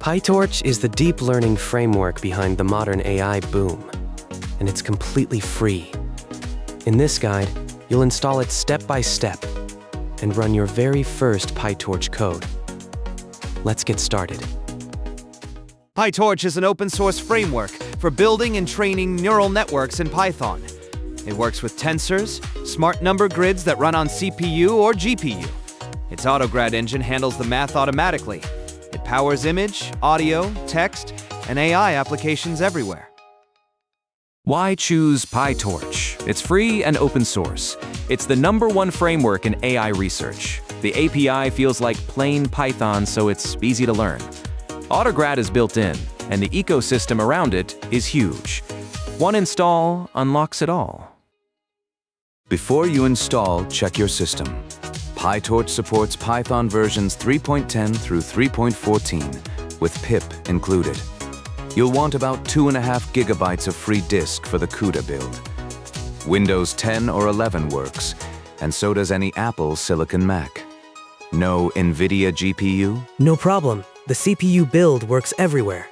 PyTorch is the deep learning framework behind the modern AI boom, and it's completely free. In this guide, you'll install it step by step and run your very first PyTorch code. Let's get started. PyTorch is an open-source framework for building and training neural networks in Python. It works with tensors, smart number grids that run on CPU or GPU. Its AutoGrad engine handles the math automatically. It powers image, audio, text, and AI applications everywhere. Why choose PyTorch? It's free and open source. It's the #1 framework in AI research. The API feels like plain Python, so it's easy to learn. AutoGrad is built in, and the ecosystem around it is huge. One install unlocks it all. Before you install, check your system. PyTorch supports Python versions 3.10 through 3.14, with pip included. You'll want about 2.5 gigabytes of free disk for the CUDA build. Windows 10 or 11 works, and so does any Apple Silicon Mac. No NVIDIA GPU? No problem. The CPU build works everywhere.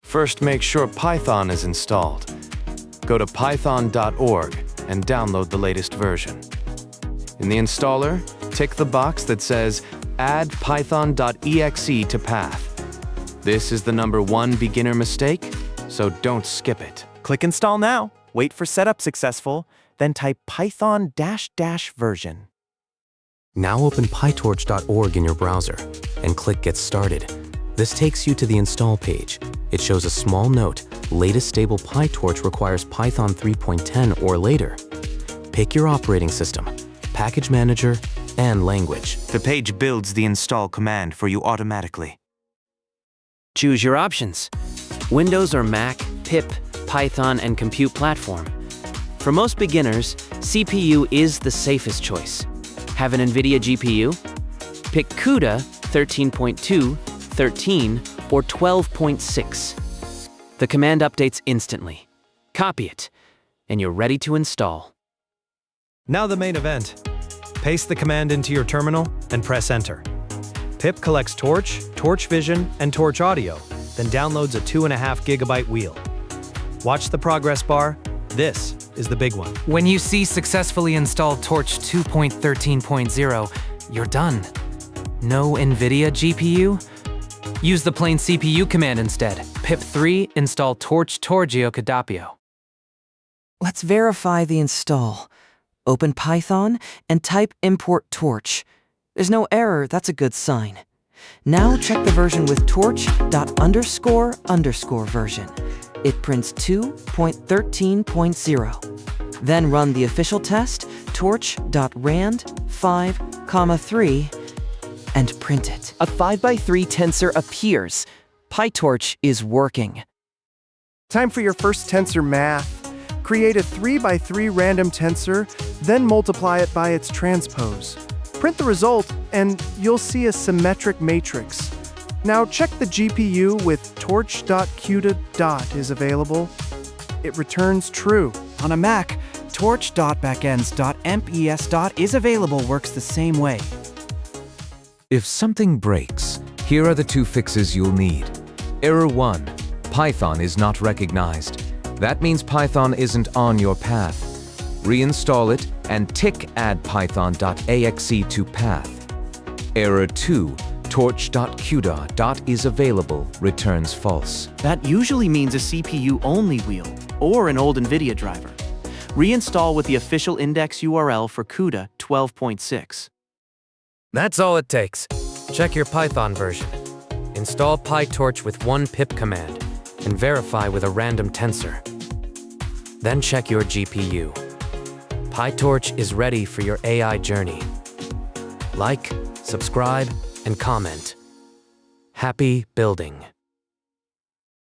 First, make sure Python is installed. Go to python.org and download the latest version. In the installer, tick the box that says Add python.exe to path. This is the #1 beginner mistake, so don't skip it. Click Install now. Wait for setup successful, then type python-version. Now open pytorch.org in your browser and click Get Started. This takes you to the install page. It shows a small note, latest stable PyTorch requires Python 3.10 or later. Pick your operating system, package manager, and language. The page builds the install command for you automatically. Choose your options: Windows or Mac, pip, Python, and compute platform. For most beginners, CPU is the safest choice. Have an NVIDIA GPU? Pick CUDA 13.2, 13, or 12.6. The command updates instantly. Copy it, and you're ready to install. Now the main event. Paste the command into your terminal and press Enter. Pip collects Torch, Torch Vision, and Torch Audio, then downloads a 2.5 gigabyte wheel. Watch the progress bar. This is the big one. When you see successfully installed Torch 2.13.0, you're done. No NVIDIA GPU? Use the plain CPU command instead. pip3 install Torch Torgio Cadapio. Let's verify the install. Open Python and type import torch. There's no error, that's a good sign. Now check the version with torch.__version. It prints 2.13.0. Then run the official test, torch.rand5,3, and print it. A 5x3 tensor appears. PyTorch is working. Time for your first tensor math. Create a 3x3 random tensor, then multiply it by its transpose. Print the result, and you'll see a symmetric matrix. Now check the GPU with torch.CUDA is available. It returns true. On a Mac, torch.backends.empes is available works the same way. If something breaks, here are the 2 fixes you'll need. Error 1. Python is not recognized. That means Python isn't on your path. Reinstall it and tick Add python.exe to path. Error 2. torch.CUDA is available returns false. That usually means a CPU-only wheel, or an old NVIDIA driver. Reinstall with the official index URL for CUDA 12.6. That's all it takes. Check your Python version. Install PyTorch with 1 pip command and verify with a random tensor. Then check your GPU. PyTorch is ready for your AI journey. Like, subscribe, and comment. Happy building.